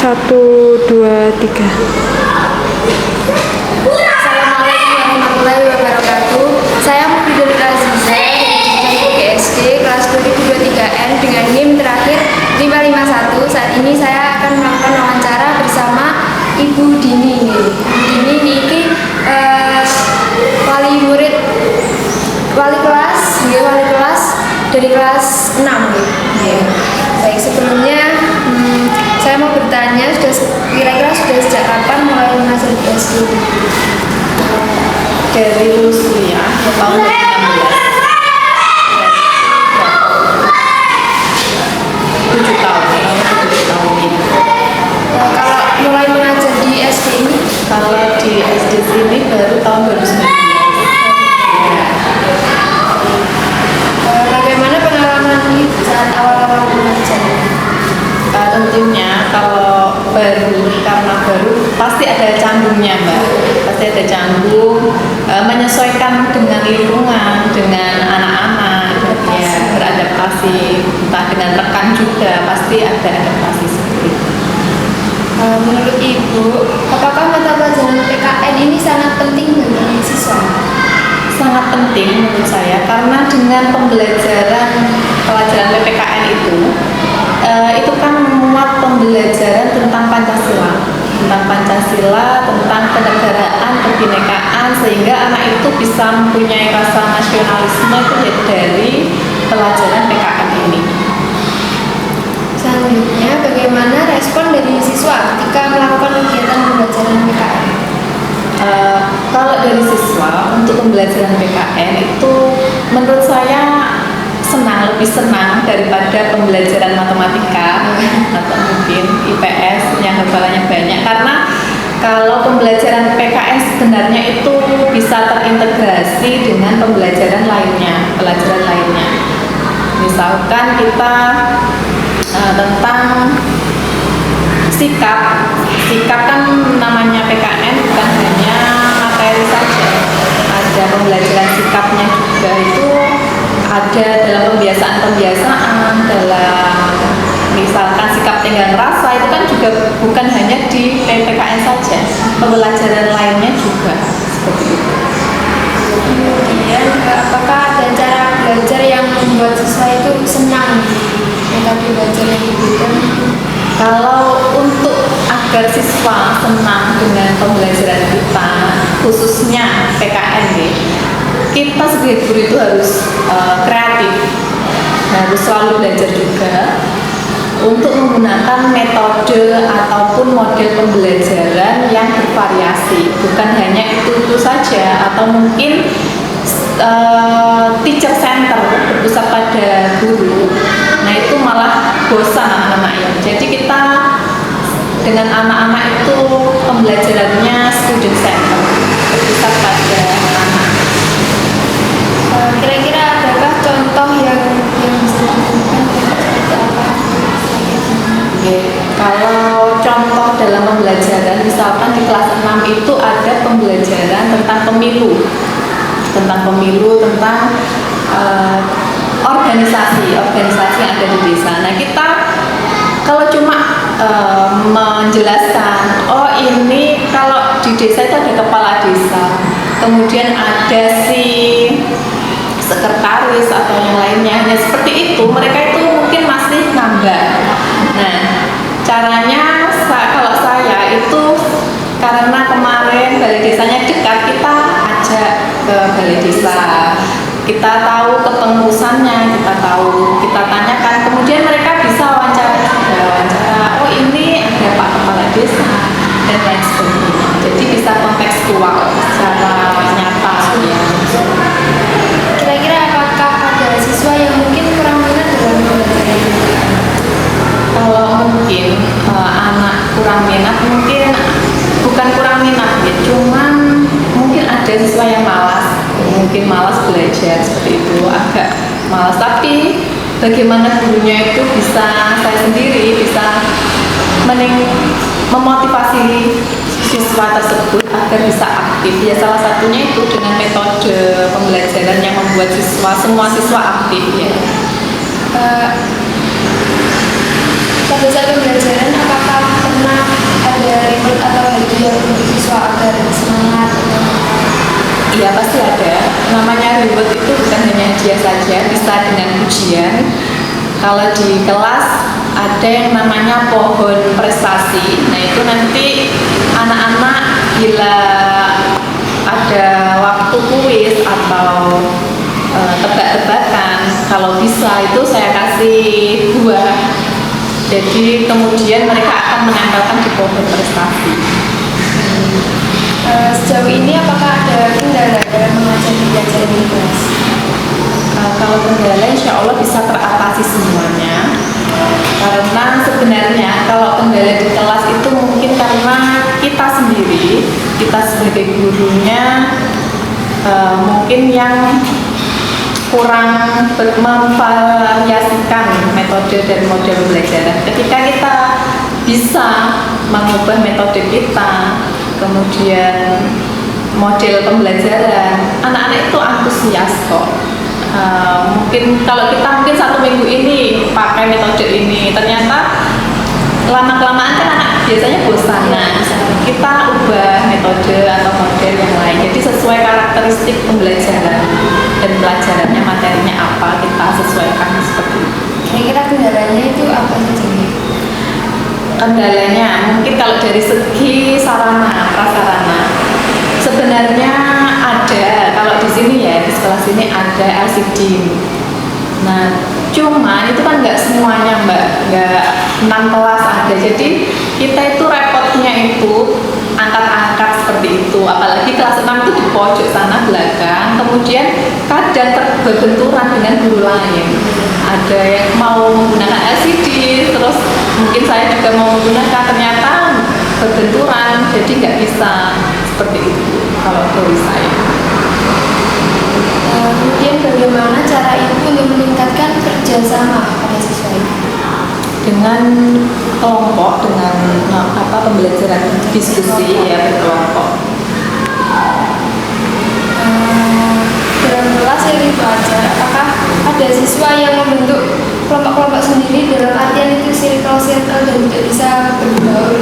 Satu, dua, tiga. Assalamualaikum warahmatullahi wabarakatuh. Saya Mufidatul Aziza dari GSD kelas 2023N dengan NIM terakhir 551. Saat ini saya akan melakukan wawancara bersama Ibu Dini. Ibu Dini ini wali kelas dari kelas 6. Baik, sebelumnya saya mau bertanya, kira-kira sudah sejak kapan mulai mengajar di SD? Dari lulus kuliah tahun 2016. 7 tahun ini. Kalau mulai mengajar di SD ini? Kalau di SD sini baru tahun 2019. Bagaimana pengalaman Ibu saat awal-awal mengajar? Tentunya kalau karena baru pasti ada canggungnya, Mbak. Pasti ada canggung, menyesuaikan dengan lingkungan, dengan anak-anak, ya, beradaptasi, entah dengan rekan juga pasti ada adaptasi seperti itu. Menurut Ibu, apakah mata pelajaran PKN ini sangat penting bagi siswa? Sangat penting menurut saya karena dengan pelajaran PPKN itu kan memuat pembelajaran tentang Pancasila, tentang kenegaraan, kebinekaan, sehingga anak itu bisa mempunyai rasa nasionalisme itu dari pelajaran PKN ini. Selanjutnya, bagaimana respon dari siswa ketika melakukan kegiatan pembelajaran PKN? Kalau dari siswa untuk pembelajaran PKN itu menurut saya lebih senang daripada pembelajaran matematika atau mungkin IPS yang hafalannya banyak, karena kalau pembelajaran PKN sebenarnya itu bisa terintegrasi dengan pelajaran lainnya. Misalkan kita tentang sikap kan namanya PKN bukan hanya materi saja, ada pembelajaran sikapnya juga, itu ada dalam pembiasaan dalam misalkan sikap tenggang rasa, itu kan juga bukan hanya di PKN saja, pembelajaran lainnya juga seperti itu. Kemudian, apakah ada cara belajar yang membuat siswa itu senang di metode belajar yang diberikan? Kalau untuk agar siswa senang dengan pembelajaran kita, khususnya PKN, kita sebagai guru itu harus kreatif, harus selalu belajar juga untuk menggunakan metode ataupun model pembelajaran yang bervariasi, bukan hanya itu saja, atau mungkin teacher center, berpusat pada guru. Nah, itu malah bosan anak-anaknya. Jadi kita dengan anak-anak itu pembelajarannya student center, berpusat pada anak. Kira-kira adakah contoh yang bisa diberikan seperti apa? Kalau contoh dalam pembelajaran, misalkan di kelas 6 itu ada pembelajaran tentang pemilu, tentang organisasi yang ada di desa. Nah, kita kalau cuma menjelaskan, oh ini kalau di desa itu ada kepala desa, kemudian ada si sekretaris atau yang lainnya, nah seperti itu, mereka itu mungkin masih ngambak. Nah, caranya kalau saya itu, karena kemarin balai desanya dekat, kita ajak ke balai desa, kita tahu kepengurusannya, kita tanyakan, kemudian mereka bisa wawancara, oh ini ada Pak Kepala Desa dan lain sebagainya. Jadi bisa kontekstual secara nyata ya. Kira-kira apakah ada siswa yang mungkin kurang minat dalam pembelajaran ini? Kalau mungkin anak kurang minat, mungkin bukan kurang minat ya, cuman mungkin ada siswa yang mungkin malas belajar, seperti itu, agak malas. Tapi bagaimana gurunya itu bisa, saya sendiri bisa memotivasi siswa tersebut agar bisa aktif, ya salah satunya itu dengan metode pembelajaran yang membuat semua siswa aktif ya. Pada saat pembelajaran, apakah pernah atau hadiah untuk siswa agar semangat? Iya pasti ada. Namanya reward itu bukan hanya hadiah saja, bisa dengan pujian. Kalau di kelas ada yang namanya pohon prestasi. Nah itu nanti anak-anak bila ada waktu kuis atau tebak-tebakan, kalau bisa itu saya kasih buah. Jadi kemudian mereka akan menempelkan di pohon prestasi. Sejauh ini apakah ada kendala dalam mengajar belajar di kelas? Kalau kendala insya Allah bisa teratasi semuanya. Karena sebenarnya kalau kendala di kelas itu mungkin karena kita sendiri, kita sebagai gurunya mungkin yang kurang memvariasikan metode dan model pembelajaran. Ketika kita bisa mengubah metode kita, kemudian model pembelajaran, anak-anak itu antusias kok. Mungkin kalau kita mungkin 1 minggu ini pakai metode ini, ternyata lama-kelamaan kan anak biasanya bosan. Nah, kita ubah metode atau model yang lain. Jadi sesuai karakteristik pembelajaran dan pelajarannya, materinya apa, kita sesuaikan seperti itu. Kira-kira kendalanya itu apa saja? Kendalanya mungkin kalau dari segi sarana prasarana sebenarnya ada. Kalau di sini ya, di sekolah sini ada LCD. Nah cuma itu kan nggak semuanya mbak, nggak 6 kelas ada. Jadi kita itu repotnya itu angkat-angkat seperti itu, apalagi kelas 6 itu di pojok sana belakang, kemudian kadang berbenturan dengan guru lain. Ada yang mau menggunakan LCD, terus mungkin saya juga mau menggunakan, ternyata berbenturan, jadi nggak bisa seperti itu kalau dari saya. Kemudian bagaimana cara ibu untuk meningkatkan kerjasama pada siswa itu? Dengan kelompok, dengan pembelajaran diskusi ya berkelompok. Dalam kelas yang ibu ajar, apakah ada siswa yang membentuk kelompok-kelompok sendiri dalam artian itu circle-circle dan tidak bisa berbaur?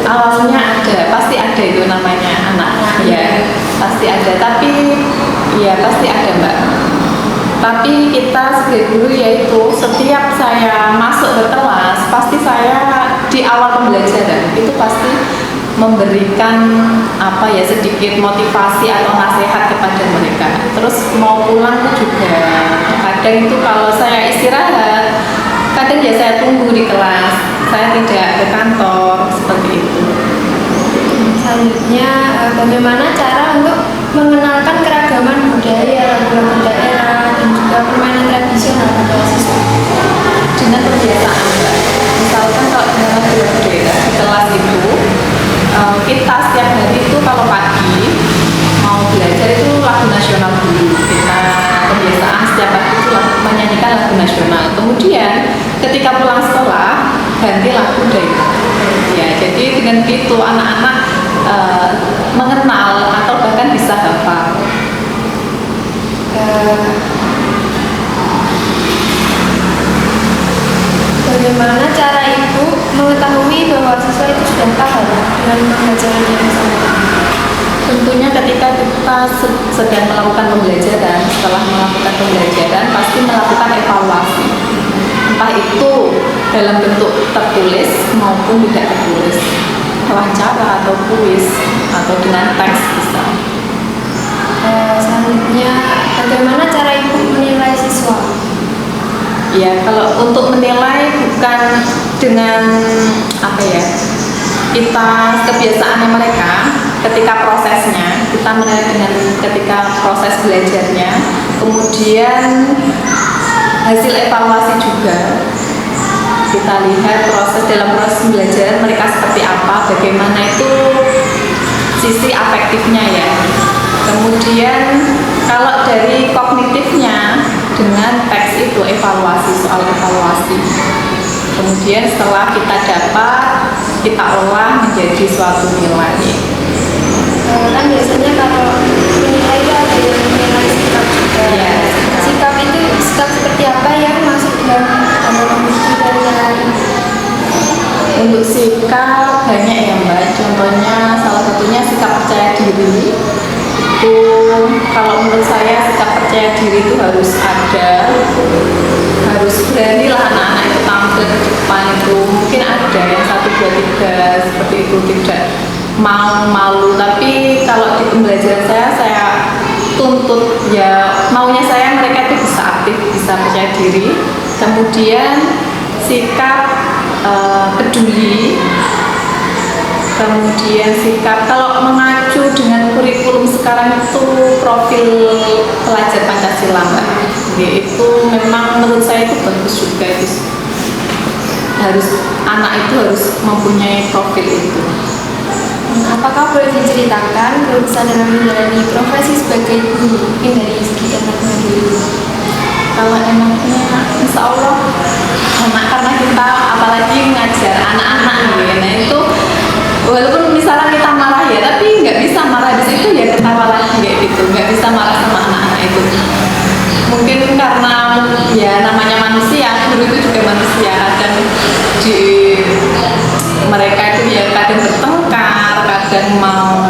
Awalnya ada, pasti ada itu namanya anak ya, pasti ada. Tapi ya pasti ada mbak. Tapi kita sebagai guru yaitu setiap saya masuk ke kelas, pasti saya di awal pembelajaran itu pasti memberikan sedikit motivasi atau nasihat kepada mereka. Terus mau pulang juga kadang itu kalau saya istirahat, kadang ya saya tunggu di kelas, saya tidak ke kantor seperti itu. Selanjutnya, bagaimana cara untuk mengenalkan keragaman budaya, lagu-lagu daerah, dan juga permainan tradisional pada siswa? Dengan kebiasaan mbak. Misalkan kalau dengan lagu-lagu daerah di kelas itu, kita setiap hari itu kalau pagi mau belajar itu lagu nasional dulu. Kita kebiasaan setiap hari itu menyanyikan lagu nasional. Kemudian ketika pulang sekolah ganti lagu daerah. Ya, jadi dengan itu anak-anak mengenal atau bahkan bisa hafal. Bagaimana cara ibu mengetahui bahwa siswa itu sudah paham dengan pembelajaran yang sama? Tentunya ketika kita sedang melakukan pembelajaran, setelah melakukan pembelajaran pasti melakukan evaluasi. Entah itu dalam bentuk tertulis maupun tidak tertulis, wawancara atau kuis atau dengan teks bisa. Selanjutnya, bagaimana cara ibu menilai siswa? Ya, kalau untuk menilai bukan dengan kita kebiasaannya mereka ketika prosesnya, kita menilai dengan ketika proses belajarnya, kemudian hasil evaluasi juga. Kita lihat dalam proses pembelajaran mereka seperti apa, bagaimana itu sisi afektifnya ya. Kemudian kalau dari kognitifnya dengan teks itu soal evaluasi. Kemudian setelah kita dapat, kita olah menjadi suatu nilai. Kan biasanya kalau menilai itu ada yang menilai sikap juga. Ya. Sikap itu sikap seperti apa yang masuk dalam kriteria? Untuk sikap banyak ya mbak, contohnya salah satunya sikap percaya diri. Itu kalau menurut saya sikap percaya diri itu harus ada, harus beranilah anak-anak itu tampil ke depan. Itu mungkin ada yang 1, 2, 3 seperti itu, tidak mau malu, tapi kalau di pembelajaran saya tuntut ya maunya saya mereka itu bisa aktif, bisa percaya diri, kemudian sikap peduli, kemudian sikap kalau mengacu dengan kurikulum sekarang itu profil pelajar Pancasila Mbak, itu memang menurut saya itu bagus juga, itu harus anak itu harus mempunyai profil itu. Apakah boleh diceritakan kelusan dalam menjalani profesi sebagai guru, mungkin dari segi enaknya dulu? Kalau enaknya, insya Allah enak karena kita apalagi ngajar anak-anak gitu ya. Nah itu walaupun misalnya kita marah ya, tapi nggak bisa marah di situ ya ketawa lagi kayak gitu, nggak bisa marah sama anak-anak itu. Mungkin karena ya namanya manusia, guru itu juga manusia, kadang di mereka itu ya kadang bertengkar, kadang mau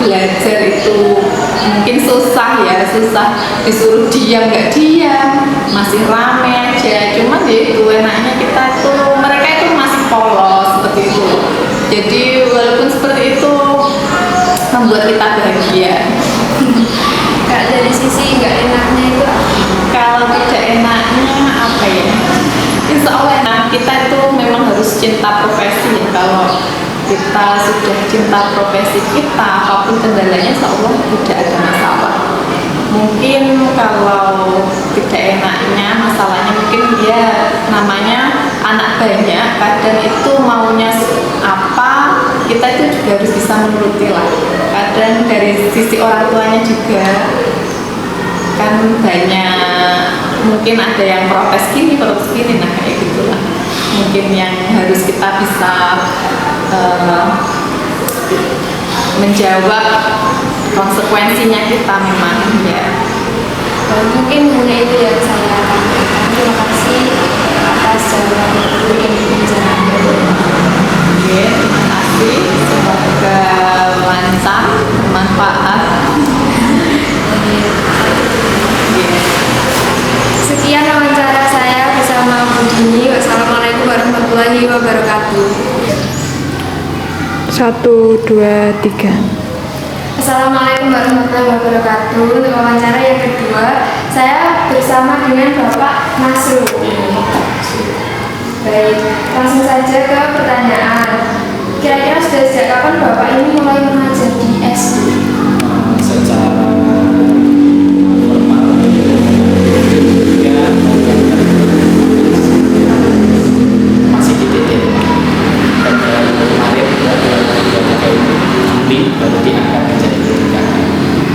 belajar itu mungkin susah ya, susah disuruh diam nggak diam, masih rame aja. Cuman ya itu enaknya kita tuh mereka itu masih polos seperti itu. Jadi walaupun seperti itu membuat kita bahagia. Kak, dari sisi nggak enaknya itu Kalau tidak enaknya apa ya? Insya Allah enak. Kita itu memang harus cinta profesi ya. Kalau kita sudah cinta profesi kita, apapun kendalanya insya Allah tidak ada masalah. Mungkin kalau tidak enaknya, masalahnya mungkin dia namanya anak banyak, kadang itu maunya apa, kita itu juga harus bisa menuruti lah. Kadang dari sisi orang tuanya juga kan banyak, mungkin ada yang protes gini, nah kayak gitulah. Mungkin yang harus kita bisa menjawab konsekuensinya kita memang ya. mungkin hanya itu yang saya sampaikan. Terima kasih atas jawaban ini. Oke, terima kasih. Semoga lancar, bermanfaat. Sekian wawancara saya bersama Bu Dini. Wassalamualaikum warahmatullahi wabarakatuh. 1, 2, 3. Assalamualaikum warahmatullahi wabarakatuh. Untuk wawancara yang kedua, saya bersama dengan Bapak Nasrul. Baik, langsung saja ke pertanyaan. Kira-kira sudah sejak kapan Bapak ini mulai mengajar di SD? Secara formal ya masih di TT dan kemarin Juli baru diangkat menjadi pendidikan.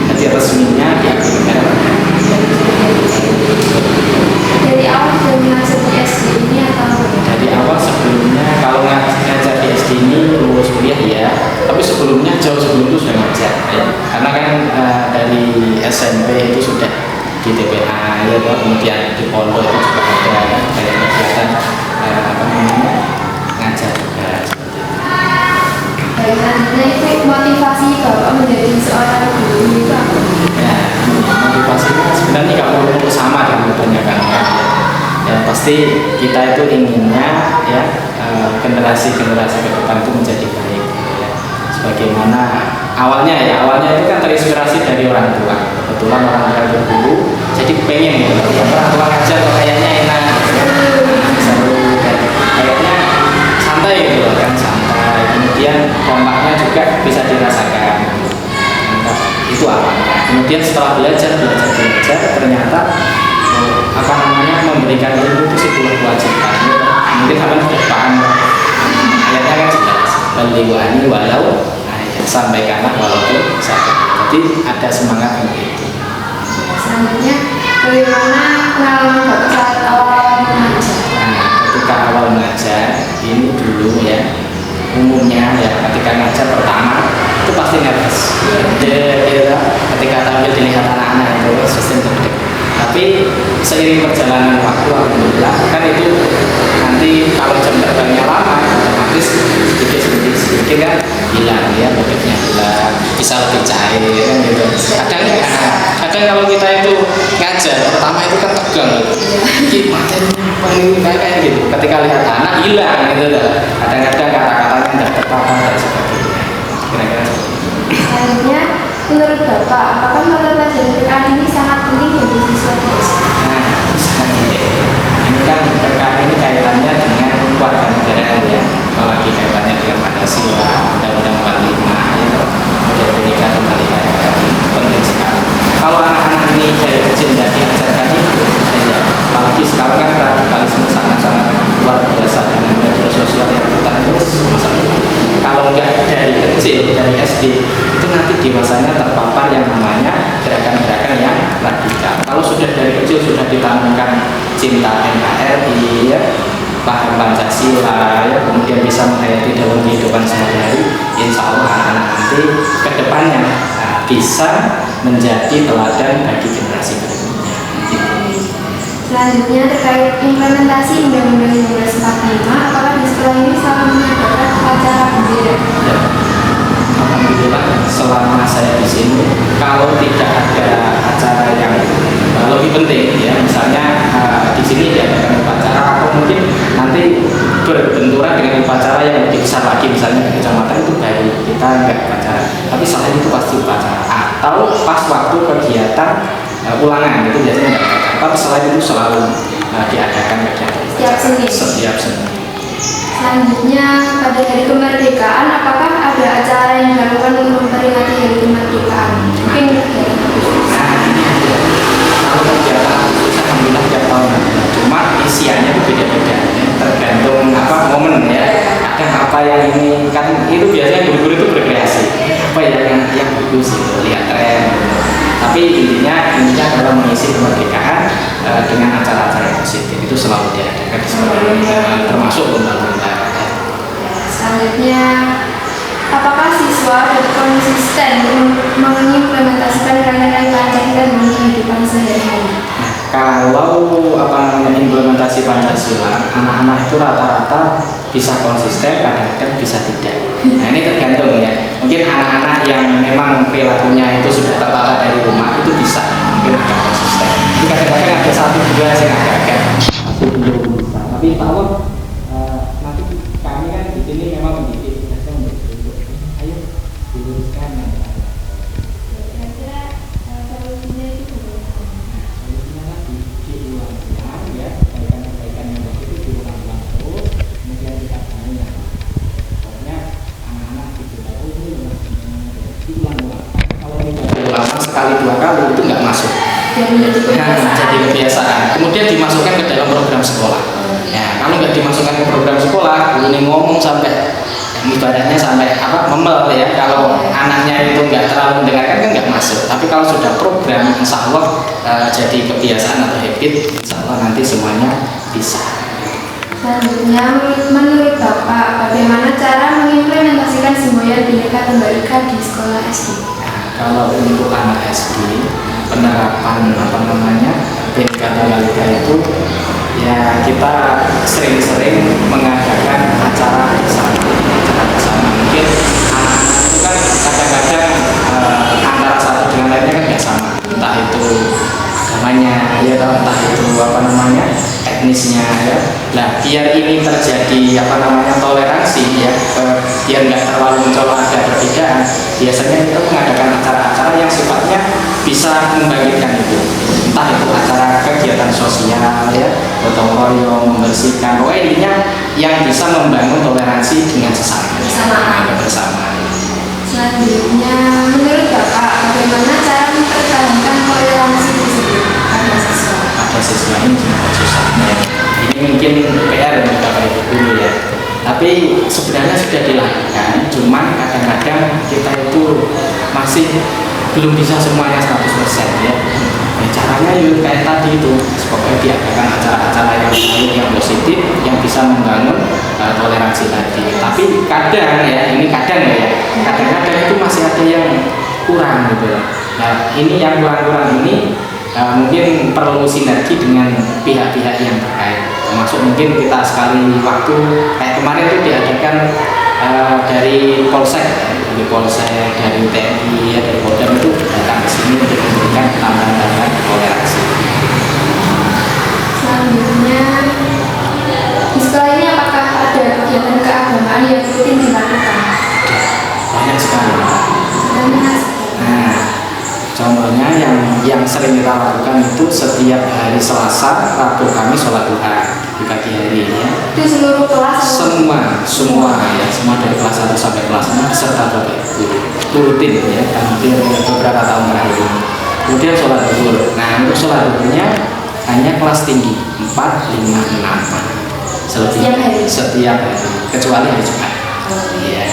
Jadi resminya diangkat Dari awal sudah mengajar di SD ini atau? dari awal. Sebelumnya kalau ngajar di SD ini lulus kuliah ya, tapi sebelumnya jauh sebelum itu sudah ngajar ya. Karena kan dari SMP itu sudah di TPA ya, kemudian di pondok itu juga ada kayak kegiatan apa namanya ngajar juga seperti itu. Baik, selanjutnya itu motivasi Bapak menjadi seorang guru itu apa? Ya, motivasinya sebenarnya nggak perlu sama dengan kebanyakan orang ya. Ya pasti kita itu inginnya ya generasi-generasi ke depan itu menjadi baik ya. Sebagaimana awalnya itu kan terinspirasi dari orang tua. Kebetulan orang tua itu guru, jadi pengen gitu. Orang tua ngajar kok kayaknya enak, seru, kayaknya santai gitu loh kan, santai. Kemudian kompaknya juga bisa dirasakan. Nah, itu awalnya. Kemudian setelah belajar ternyata apa namanya memberikan ilmu itu sebuah kewajiban. Mungkin sampai sudah paham ayatnya kan jelas, baliwani walau sampaikanlah walaupun satu. Jadi ada semangat itu. Selanjutnya, bagaimana pengalaman Bapak saat awal mengajar? Nah, ketika awal mengajar ini dulu ya, umumnya ya ketika ngajar pertama itu pasti nervous. Ketika tampil dilihat anak-anak itu sistem deg-deg. Tapi seiring perjalanan waktu alhamdulillah kan itu nanti kalau jam terbangnya lama otomatis sedikit mungkin kan hilang ya, bentuknya hilang, bisa lebih cair kan gitu. Kadang kalau kita itu ngajar pertama itu kan tegang gitu, gimana ini kayak gitu, ketika lihat anak hilang gitu loh. Kadang-kadang kata-katanya tidak terpapa dan sebagainya. Kira-kira Selanjutnya, menurut Bapak, apakah mata pelajaran PKN ini sangat penting bagi siswa guys? nah, ini kan PKN ini kaitannya dengan warga negara ya, apalagi kaitannya dengan Pancasila, Undang-Undang 45 ya, Model Pendidikan Kembali penting sekali. Kalau anak-anak ini dari kecil tidak diajarkan itu, ya, apalagi sekarang kan radikalisme sangat-sangat luar biasa dengan media sosial yang kita terus kalau nggak dari kecil, dari SD, itu nanti dewasanya terpapar yang namanya gerakan-gerakan yang radikal. Kalau sudah dari kecil sudah ditanamkan cinta NKRI, ya, paham Pancasila, ya, kemudian bisa menghayati dalam kehidupan sehari-hari, insya Allah anak-anak nanti ke depannya bisa menjadi teladan bagi generasi berikutnya. Selanjutnya, terkait implementasi Undang-Undang 1945, apakah di sekolah ini selalu mengadakan acara bendera? Ya. Alhamdulillah selama saya di sini kalau tidak ada acara yang lebih penting ya, misalnya di sini diadakan upacara atau mungkin nanti berbenturan dengan upacara yang lebih besar lagi, misalnya di kecamatan itu baru kita nggak upacara, tapi selain itu pasti upacara atau pas waktu kegiatan ulangan itu biasanya nggak upacara, tapi selain itu selalu diadakan kegiatan setiap Senin. Selanjutnya, pada hari kemerdekaan, apakah ada acara yang dilakukan untuk memperingati hari kemerdekaan? Mungkin dari Nah, ini ada. Kalau kegiatan Agustus alhamdulillah tiap tahun ada. Cuma isiannya itu beda-beda ya. Tergantung apa momen ya. Kadang apa yang ini kan itu biasanya guru-guru itu berkreasi. Apa yang bagus itu lihat tren. Tapi intinya adalah mengisi kemerdekaan dengan acara-acara yang positif itu selalu diadakan di sekolah, termasuk lomba-lomba. Selanjutnya, apakah siswa dapat konsisten mengimplementasikan nilai-nilai Pancasila dalam kehidupan sehari-hari? Kalau implementasi Pancasila, anak-anak itu rata-rata bisa konsisten, kadang-kadang bisa tidak. Nah ini tergantung ya. Mungkin anak-anak yang memang perilakunya itu sudah tertata dari rumah itu bisa, mungkin agak konsisten. Tapi kadang-kadang ada satu dua yang agak masih belum bisa. Tapi kalau nanti kami kan di sini memang mendidik, biasanya untuk ayo diluruskan. Kira-kira solusinya itu bagaimana? Solusinya lagi diulang-ulang ya, kebaikan-kebaikan yang baik itu diulang-ulang terus, kemudian kita tanya. Pokoknya anak-anak itu tahu ini diulang-ulang. Kalau diulang sekali dua kali itu nggak masuk. Jadi kebiasaan. Kemudian dimasukkan ke dalam program sekolah. Ya, kalau nggak dimasukkan ke program sekolah, guru ini ngomong sampai ibaratnya sampai memel ya. Kalau anaknya itu nggak terlalu mendengarkan kan nggak masuk. Tapi kalau sudah program, insya Allah jadi kebiasaan atau habit, insya Allah nanti semuanya bisa. Selanjutnya, menurut Bapak, bagaimana cara mengimplementasikan semboyan Bhinneka Tunggal Ika di sekolah SD? Nah, kalau untuk anak SD, penerapan Bhinneka Tunggal Ika itu ya kita sering-sering mengadakan acara bersama. Mungkin anak-anak itu kan kadang-kadang antara satu dengan lainnya kan nggak sama, entah itu agamanya ya, entah itu etnisnya ya. Nah biar ini terjadi toleransi ya, biar nggak terlalu mencolok ada perbedaan, biasanya kita mengadakan acara-acara yang sifatnya bisa membangkitkan itu, entah itu acara kegiatan sosial ya, gotong royong, membersihkan, pokoknya intinya yang bisa membangun toleransi dengan sesama bersama. Selanjutnya, menurut Bapak, bagaimana cara mempertahankan toleransi tersebut pada siswa? Pada siswa ini susahnya. Ini mungkin PR untuk Bapak Ibu guru ya. Tapi sebenarnya sudah dilakukan, cuman kadang-kadang kita itu masih belum bisa semuanya 100% ya. Caranya yuk kayak tadi itu, pokoknya diadakan acara-acara yang baik, yang positif, yang bisa membangun toleransi tadi. Tapi kadang kadang-kadang itu masih ada yang kurang gitu. Nah ini yang kurang-kurang ini mungkin perlu sinergi dengan pihak-pihak yang terkait. Termasuk mungkin kita sekali waktu kayak kemarin itu diadakan dari Polsek, dari TNI, ya, dari Polda itu datang ke sini untuk memberikan tambahan toleransi. Selanjutnya, di sekolah ini apakah ada kegiatan keagamaan yang rutin dilakukan? Banyak sekali. Banyak. Nah, contohnya yang sering kita lakukan itu setiap hari Selasa, Rabu, Kamis sholat duha di pagi hari ya. Itu seluruh kelas? Semua dari kelas 1 sampai kelas 6 serta Bapak Ibu itu rutin ya, hampir beberapa tahun terakhir ini. Kemudian sholat zuhur. Nah, untuk sholat zuhurnya hanya kelas tinggi 4, 5, 6 setiap hari kecuali hari Jumat. Iya.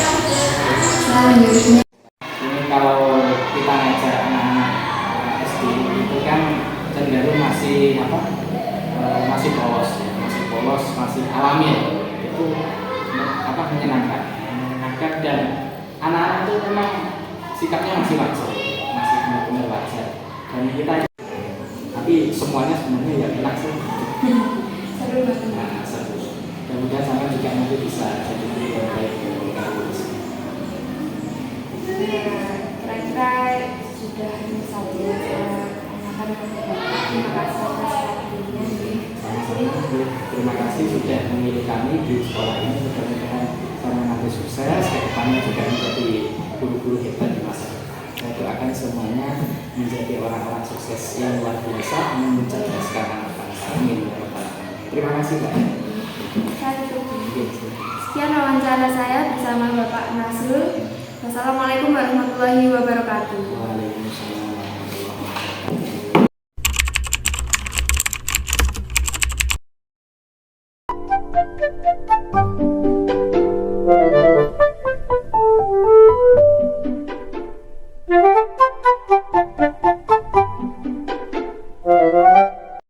Selanjutnya, Ini kalau kita ngajar anak-anak SD itu kan cenderung masih masih polos ya, masih alami ya. Itu menyenangkan dan anak-anak itu memang sikapnya masih wajar, masih benar-benar wajar. Dan kita tapi semuanya sebenarnya ya enak sih. seru banget. Nah, seru. Mudah-mudahan sampai juga nanti bisa jadi guru yang baik untuk kamu. Kira-kira sudah ini saja saya tanyakan kepada Bapak. Terima kasih atas waktunya. Terima kasih sudah memilih kami di sekolah ini. Mudah-mudahan sama nanti sukses, ke depannya juga menjadi guru-guru hebat di masa depan. Saya doakan semuanya menjadi orang-orang sukses yang luar biasa, mencerdaskan anak bangsa. Amin. Terima kasih Pak. Sekian wawancara saya bersama Bapak Nasrul. Wassalamualaikum warahmatullahi wabarakatuh. Waalaikumsalam warahmatullahi wabarakatuh.